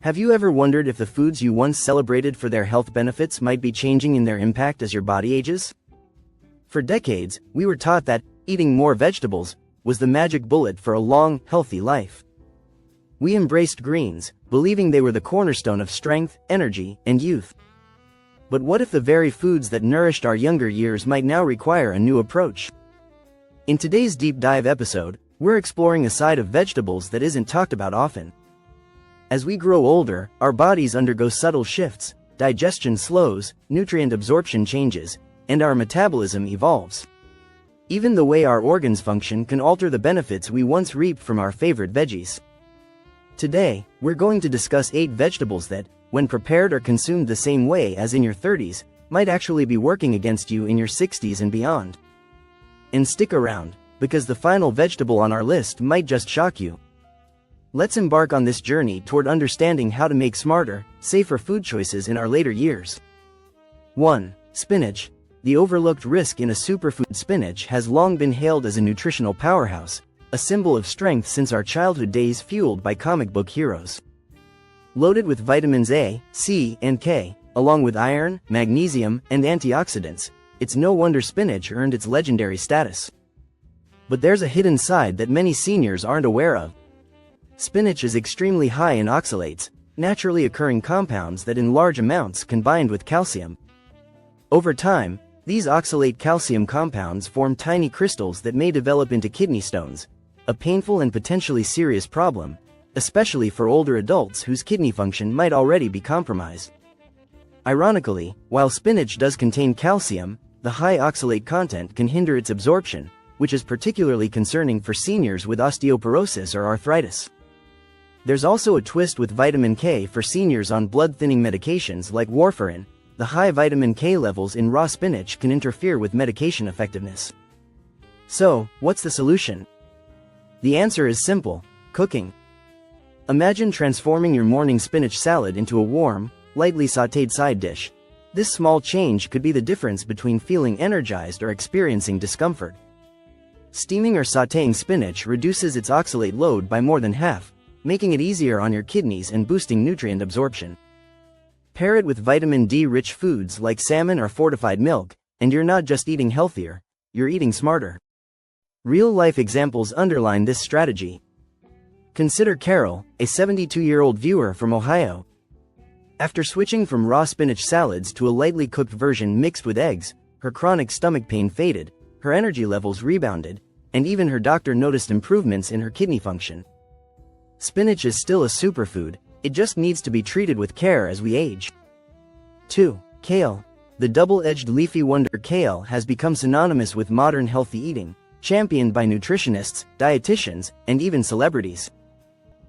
Have you ever wondered if the foods you once celebrated for their health benefits might be changing in their impact as your body ages? For decades, we were taught that eating more vegetables was the magic bullet for a long, healthy life. We embraced greens, believing they were the cornerstone of strength, energy, and youth. But what if the very foods that nourished our younger years might now require a new approach? In today's deep dive episode, we're exploring a side of vegetables that isn't talked about often. As we grow older, our bodies undergo subtle shifts, digestion slows, nutrient absorption changes, and our metabolism evolves. Even the way our organs function can alter the benefits we once reaped from our favorite veggies. Today, we're going to discuss 8 vegetables that, when prepared or consumed the same way as in your 30s, might actually be working against you in your 60s and beyond. And stick around, because the final vegetable on our list might just shock you. Let's embark on this journey toward understanding how to make smarter, safer food choices in our later years. 1. Spinach. The overlooked risk in a superfood. Spinach has long been hailed as a nutritional powerhouse, a symbol of strength since our childhood days, fueled by comic book heroes. Loaded with vitamins A, C, and K, along with iron, magnesium, and antioxidants, it's no wonder spinach earned its legendary status. But there's a hidden side that many seniors aren't aware of. Spinach is extremely high in oxalates, naturally occurring compounds that in large amounts combined with calcium. Over time, these oxalate calcium compounds form tiny crystals that may develop into kidney stones, a painful and potentially serious problem, especially for older adults whose kidney function might already be compromised. Ironically, while spinach does contain calcium, the high oxalate content can hinder its absorption, which is particularly concerning for seniors with osteoporosis or arthritis. There's also a twist with vitamin K for seniors on blood-thinning medications like warfarin. The high vitamin K levels in raw spinach can interfere with medication effectiveness. So, what's the solution? The answer is simple: cooking. Imagine transforming your morning spinach salad into a warm, lightly sautéed side dish. This small change could be the difference between feeling energized or experiencing discomfort. Steaming or sautéing spinach reduces its oxalate load by more than half, making it easier on your kidneys and boosting nutrient absorption. Pair it with vitamin D-rich foods like salmon or fortified milk, and you're not just eating healthier, you're eating smarter. Real-life examples underline this strategy. Consider Carol, a 72-year-old viewer from Ohio. After switching from raw spinach salads to a lightly cooked version mixed with eggs, her chronic stomach pain faded, her energy levels rebounded, and even her doctor noticed improvements in her kidney function. Spinach is still a superfood, it just needs to be treated with care as we age. 2. Kale. The double-edged leafy wonder kale has become synonymous with modern healthy eating, championed by nutritionists, dietitians, and even celebrities.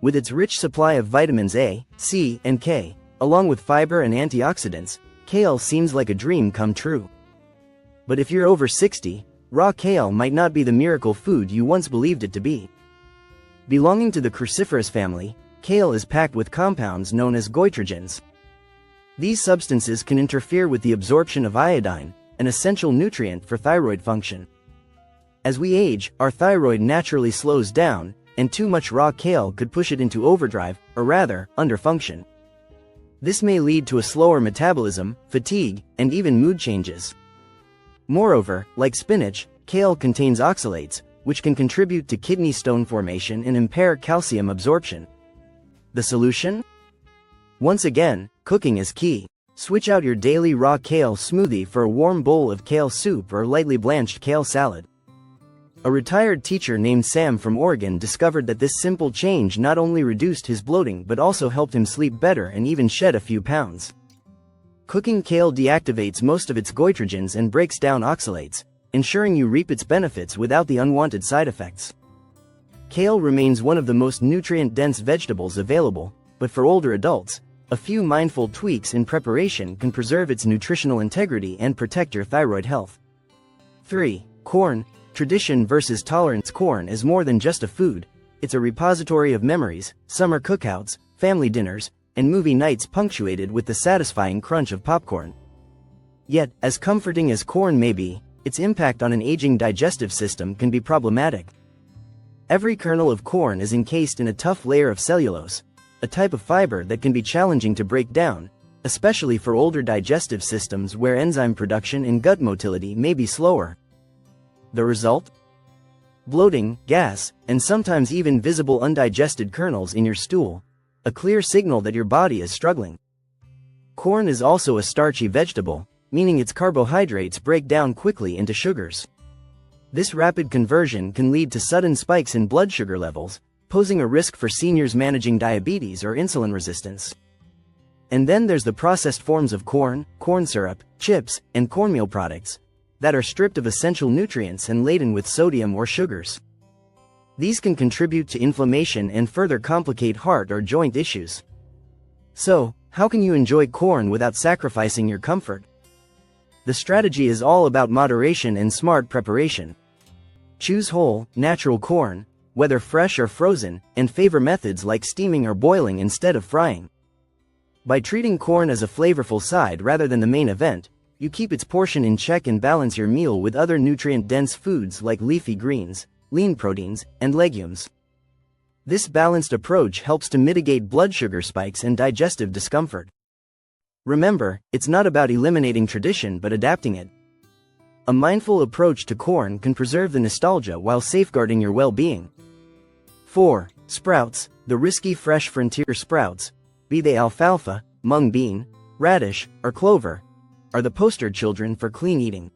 With its rich supply of vitamins A, C, and K, along with fiber and antioxidants, kale seems like a dream come true. But if you're over 60, raw kale might not be the miracle food you once believed it to be. Belonging to the cruciferous family, kale is packed with compounds known as goitrogens. These substances can interfere with the absorption of iodine, an essential nutrient for thyroid function. As we age, our thyroid naturally slows down, and too much raw kale could push it into overdrive, or rather, underfunction. This may lead to a slower metabolism, fatigue, and even mood changes. Moreover, like spinach, kale contains oxalates, which can contribute to kidney stone formation and impair calcium absorption. The solution? Once again, cooking is key. Switch out your daily raw kale smoothie for a warm bowl of kale soup or lightly blanched kale salad. A retired teacher named Sam from Oregon discovered that this simple change not only reduced his bloating but also helped him sleep better and even shed a few pounds. Cooking kale deactivates most of its goitrogens and breaks down oxalates, ensuring you reap its benefits without the unwanted side effects. Kale remains one of the most nutrient-dense vegetables available, but for older adults, a few mindful tweaks in preparation can preserve its nutritional integrity and protect your thyroid health. 3. Corn. Tradition versus tolerance. Corn is more than just a food, it's a repository of memories, summer cookouts, family dinners, and movie nights punctuated with the satisfying crunch of popcorn. Yet, as comforting as corn may be, its impact on an aging digestive system can be problematic. Every kernel of corn is encased in a tough layer of cellulose, a type of fiber that can be challenging to break down, especially for older digestive systems where enzyme production and gut motility may be slower. The result? Bloating, gas, and sometimes even visible undigested kernels in your stool, a clear signal that your body is struggling. Corn is also a starchy vegetable, meaning its carbohydrates break down quickly into sugars. This rapid conversion can lead to sudden spikes in blood sugar levels, posing a risk for seniors managing diabetes or insulin resistance. And then there's the processed forms of corn, corn syrup, chips, and cornmeal products that are stripped of essential nutrients and laden with sodium or sugars. These can contribute to inflammation and further complicate heart or joint issues. So, how can you enjoy corn without sacrificing your comfort? The strategy is all about moderation and smart preparation. Choose whole, natural corn, whether fresh or frozen, and favor methods like steaming or boiling instead of frying. By treating corn as a flavorful side rather than the main event, you keep its portion in check and balance your meal with other nutrient-dense foods like leafy greens, lean proteins, and legumes. This balanced approach helps to mitigate blood sugar spikes and digestive discomfort. Remember, it's not about eliminating tradition but adapting it. A mindful approach to corn can preserve the nostalgia while safeguarding your well-being. 4. Sprouts, the risky fresh frontier sprouts, be they alfalfa, mung bean, radish, or clover, are the poster children for clean eating.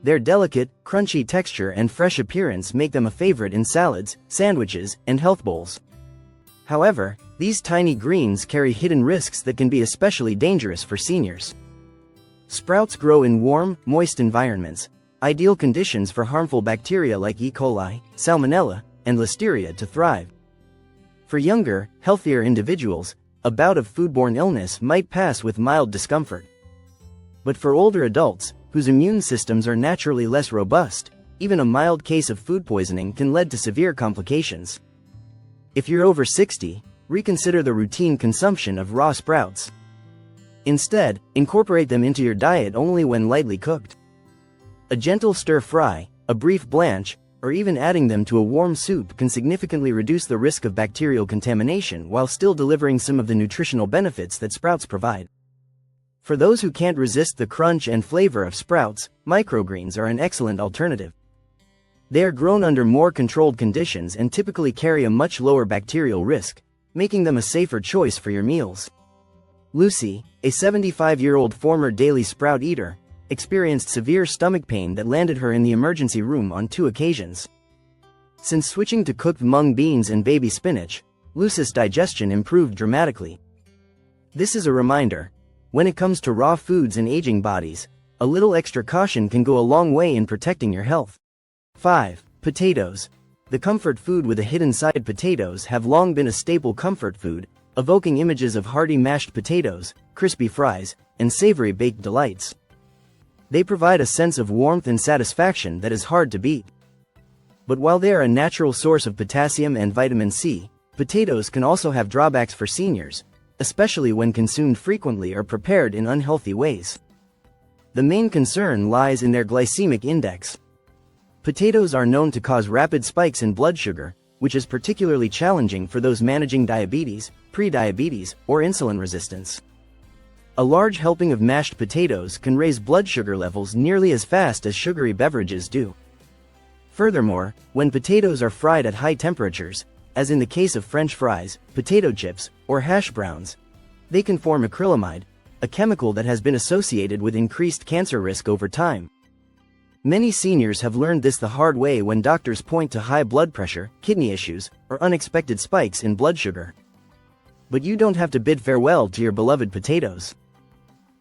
Their delicate, crunchy texture and fresh appearance make them a favorite in salads, sandwiches, and health bowls. However, these tiny greens carry hidden risks that can be especially dangerous for seniors. Sprouts grow in warm, moist environments, ideal conditions for harmful bacteria like E. coli, Salmonella, and Listeria to thrive. For younger, healthier individuals, a bout of foodborne illness might pass with mild discomfort. But for older adults, whose immune systems are naturally less robust, even a mild case of food poisoning can lead to severe complications. If you're over 60, reconsider the routine consumption of raw sprouts. Instead, incorporate them into your diet only when lightly cooked. A gentle stir-fry, a brief blanch, or even adding them to a warm soup can significantly reduce the risk of bacterial contamination while still delivering some of the nutritional benefits that sprouts provide. For those who can't resist the crunch and flavor of sprouts, microgreens are an excellent alternative. They are grown under more controlled conditions and typically carry a much lower bacterial risk, making them a safer choice for your meals. Lucy, a 75-year-old former daily sprout eater, experienced severe stomach pain that landed her in the emergency room on 2 occasions. Since switching to cooked mung beans and baby spinach, Lucy's digestion improved dramatically. This is a reminder: when it comes to raw foods and aging bodies, a little extra caution can go a long way in protecting your health. 5. Potatoes. The comfort food with a hidden side. Potatoes have long been a staple comfort food, evoking images of hearty mashed potatoes, crispy fries, and savory baked delights. They provide a sense of warmth and satisfaction that is hard to beat. But while they are a natural source of potassium and vitamin C, potatoes can also have drawbacks for seniors, especially when consumed frequently or prepared in unhealthy ways. The main concern lies in their glycemic index. Potatoes are known to cause rapid spikes in blood sugar, which is particularly challenging for those managing diabetes, prediabetes, or insulin resistance. A large helping of mashed potatoes can raise blood sugar levels nearly as fast as sugary beverages do. Furthermore, when potatoes are fried at high temperatures, as in the case of French fries, potato chips, or hash browns, they can form acrylamide, a chemical that has been associated with increased cancer risk over time. Many seniors have learned this the hard way when doctors point to high blood pressure, kidney issues, or unexpected spikes in blood sugar. But you don't have to bid farewell to your beloved potatoes.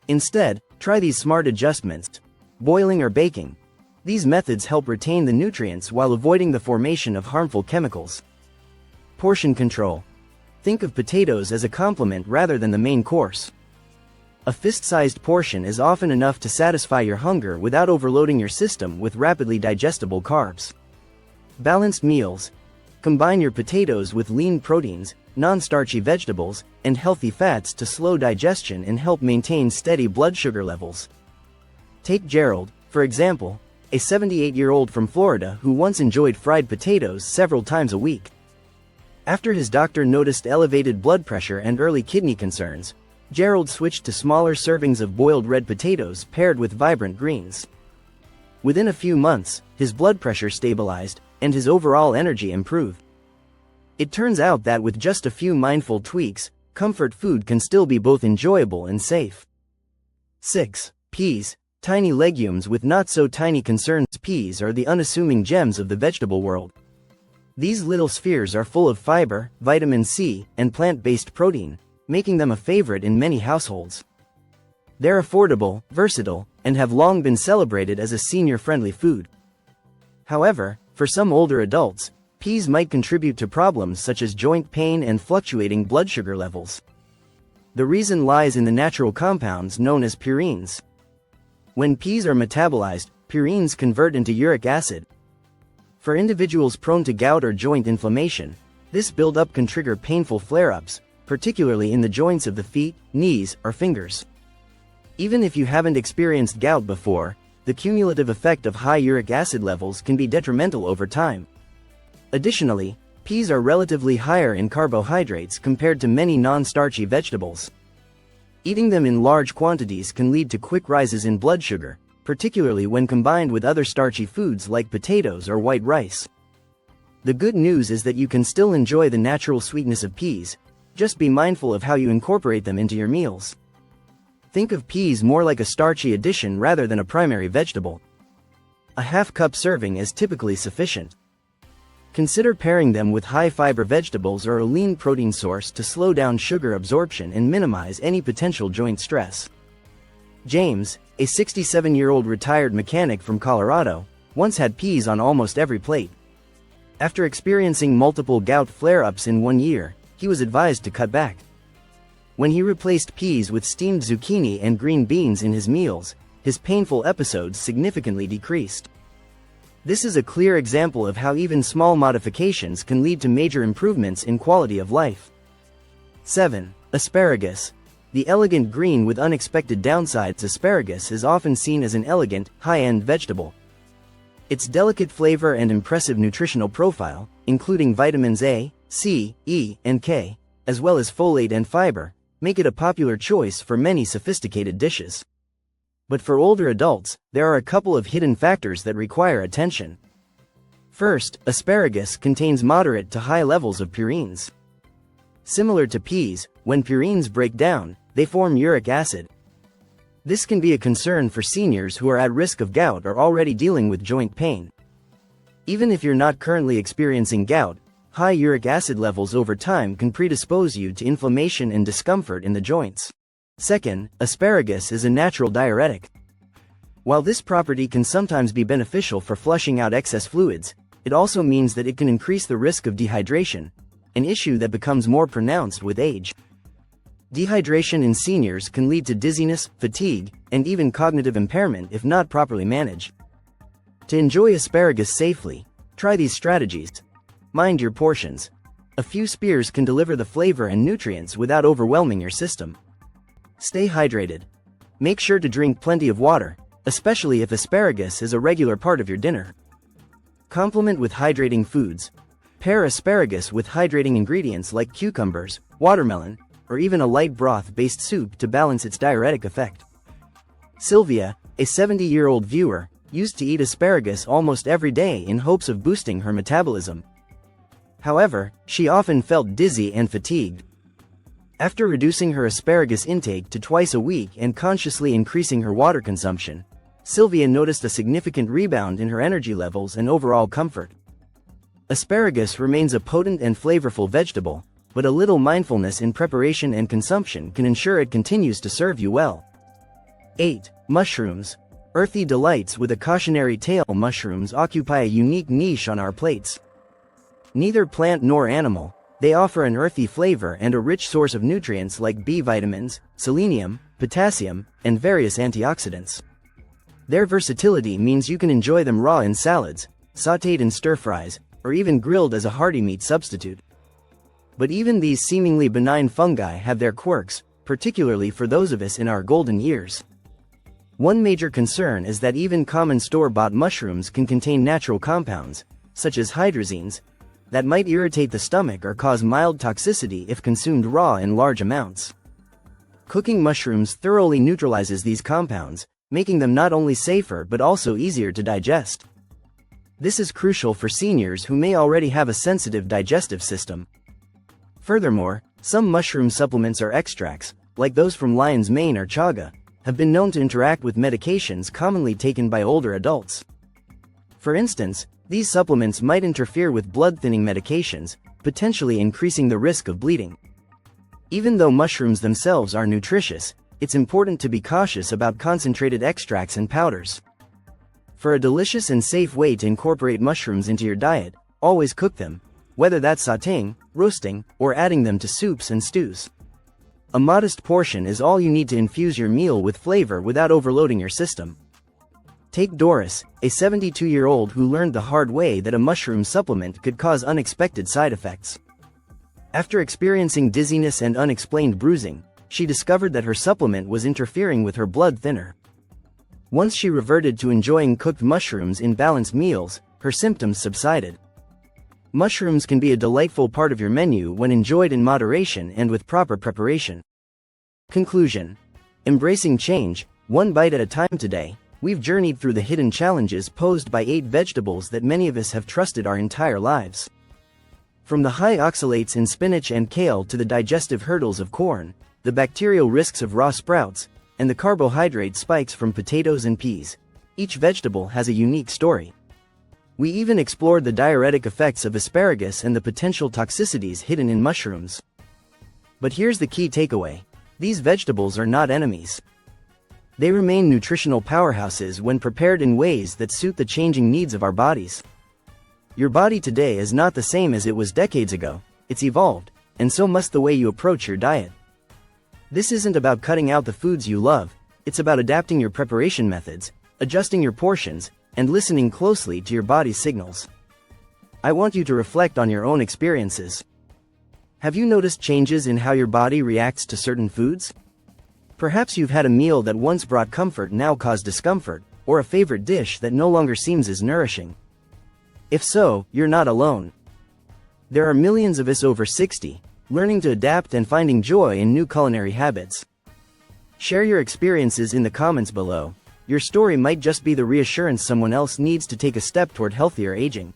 Instead, try these smart adjustments: boiling or baking. These methods help retain the nutrients while avoiding the formation of harmful chemicals. Portion control. Think of potatoes as a complement rather than the main course. A fist-sized portion is often enough to satisfy your hunger without overloading your system with rapidly digestible carbs. Balanced meals. Combine your potatoes with lean proteins, non-starchy vegetables, and healthy fats to slow digestion and help maintain steady blood sugar levels. Take Gerald, for example, a 78-year-old from Florida who once enjoyed fried potatoes several times a week. After his doctor noticed elevated blood pressure and early kidney concerns, Gerald switched to smaller servings of boiled red potatoes paired with vibrant greens. Within a few months, his blood pressure stabilized, and his overall energy improved. It turns out that with just a few mindful tweaks, comfort food can still be both enjoyable and safe. 6. Peas, tiny legumes with not-so-tiny concerns. Peas are the unassuming gems of the vegetable world. These little spheres are full of fiber, vitamin C, and plant-based protein, making them a favorite in many households. They're affordable, versatile, and have long been celebrated as a senior-friendly food. However, for some older adults, peas might contribute to problems such as joint pain and fluctuating blood sugar levels. The reason lies in the natural compounds known as purines. When peas are metabolized, purines convert into uric acid. For individuals prone to gout or joint inflammation, this buildup can trigger painful flare-ups, particularly in the joints of the feet, knees, or fingers. Even if you haven't experienced gout before, the cumulative effect of high uric acid levels can be detrimental over time. Additionally, peas are relatively higher in carbohydrates compared to many non-starchy vegetables. Eating them in large quantities can lead to quick rises in blood sugar, particularly when combined with other starchy foods like potatoes or white rice. The good news is that you can still enjoy the natural sweetness of peas, just be mindful of how you incorporate them into your meals. Think of peas more like a starchy addition rather than a primary vegetable. A half-cup serving is typically sufficient. Consider pairing them with high-fiber vegetables or a lean protein source to slow down sugar absorption and minimize any potential joint stress. James, a 67-year-old retired mechanic from Colorado, once had peas on almost every plate. After experiencing multiple gout flare-ups in 1 year, he was advised to cut back. When he replaced peas with steamed zucchini and green beans in his meals, his painful episodes significantly decreased. This is a clear example of how even small modifications can lead to major improvements in quality of life. 7. Asparagus. The elegant green with unexpected downsides. Asparagus is often seen as an elegant, high-end vegetable. Its delicate flavor and impressive nutritional profile, including vitamins A, C, E, and K, as well as folate and fiber, make it a popular choice for many sophisticated dishes. But for older adults, there are a couple of hidden factors that require attention. First, asparagus contains moderate to high levels of purines. Similar to peas, when purines break down, they form uric acid. This can be a concern for seniors who are at risk of gout or already dealing with joint pain. Even if you're not currently experiencing gout, high uric acid levels over time can predispose you to inflammation and discomfort in the joints. Second, asparagus is a natural diuretic. While this property can sometimes be beneficial for flushing out excess fluids, it also means that it can increase the risk of dehydration, an issue that becomes more pronounced with age. Dehydration in seniors can lead to dizziness, fatigue, and even cognitive impairment if not properly managed. To enjoy asparagus safely, try these strategies. Mind your portions. A few spears can deliver the flavor and nutrients without overwhelming your system. Stay hydrated. Make sure to drink plenty of water, especially if asparagus is a regular part of your dinner. Complement with hydrating foods. Pair asparagus with hydrating ingredients like cucumbers, watermelon, or even a light broth-based soup to balance its diuretic effect. Sylvia, a 70-year-old viewer, used to eat asparagus almost every day in hopes of boosting her metabolism. However, she often felt dizzy and fatigued. After reducing her asparagus intake to twice a week and consciously increasing her water consumption, Sylvia noticed a significant rebound in her energy levels and overall comfort. Asparagus remains a potent and flavorful vegetable, but a little mindfulness in preparation and consumption can ensure it continues to serve you well. 8. Mushrooms. Earthy delights with a cautionary tale. Mushrooms occupy a unique niche on our plates. Neither plant nor animal, they offer an earthy flavor and a rich source of nutrients like B vitamins, selenium, potassium, and various antioxidants. Their versatility means you can enjoy them raw in salads, sautéed in stir-fries, or even grilled as a hearty meat substitute. But even these seemingly benign fungi have their quirks, particularly for those of us in our golden years. One major concern is that even common store-bought mushrooms can contain natural compounds, such as hydrazines, that might irritate the stomach or cause mild toxicity if consumed raw in large amounts. Cooking mushrooms thoroughly neutralizes these compounds, making them not only safer but also easier to digest. This is crucial for seniors who may already have a sensitive digestive system. Furthermore, some mushroom supplements or extracts, like those from lion's mane or chaga, have been known to interact with medications commonly taken by older adults. For instance, these supplements might interfere with blood-thinning medications, potentially increasing the risk of bleeding. Even though mushrooms themselves are nutritious, it's important to be cautious about concentrated extracts and powders. For a delicious and safe way to incorporate mushrooms into your diet, always cook them, whether that's sautéing, roasting, or adding them to soups and stews. A modest portion is all you need to infuse your meal with flavor without overloading your system. Take Doris, a 72-year-old who learned the hard way that a mushroom supplement could cause unexpected side effects. After experiencing dizziness and unexplained bruising, she discovered that her supplement was interfering with her blood thinner. Once she reverted to enjoying cooked mushrooms in balanced meals, her symptoms subsided. Mushrooms can be a delightful part of your menu when enjoyed in moderation and with proper preparation. Conclusion: embracing change, one bite at a time. Today, we've journeyed through the hidden challenges posed by 8 vegetables that many of us have trusted our entire lives. From the high oxalates in spinach and kale to the digestive hurdles of corn, the bacterial risks of raw sprouts, and the carbohydrate spikes from potatoes and peas, each vegetable has a unique story. We even explored the diuretic effects of asparagus and the potential toxicities hidden in mushrooms. But here's the key takeaway: these vegetables are not enemies. They remain nutritional powerhouses when prepared in ways that suit the changing needs of our bodies. Your body today is not the same as it was decades ago. It's evolved, and so must the way you approach your diet. This isn't about cutting out the foods you love, it's about adapting your preparation methods, adjusting your portions, and listening closely to your body's signals. I want you to reflect on your own experiences. Have you noticed changes in how your body reacts to certain foods? Perhaps you've had a meal that once brought comfort now cause discomfort, or a favorite dish that no longer seems as nourishing. If so, you're not alone. There are millions of us over 60, learning to adapt and finding joy in new culinary habits. Share your experiences in the comments below. Your story might just be the reassurance someone else needs to take a step toward healthier aging.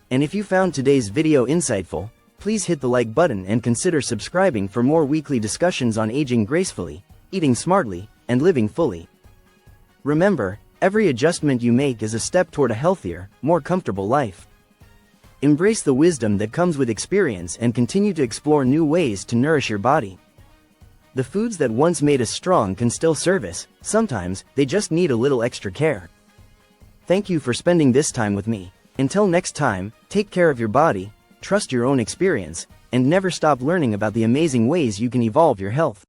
And if you found today's video insightful, please hit the like button and consider subscribing for more weekly discussions on aging gracefully, eating smartly, and living fully. Remember, every adjustment you make is a step toward a healthier, more comfortable life. Embrace the wisdom that comes with experience and continue to explore new ways to nourish your body. The foods that once made us strong can still serve us, sometimes they just need a little extra care. Thank you for spending this time with me. Until next time, take care of your body, trust your own experience, and never stop learning about the amazing ways you can evolve your health.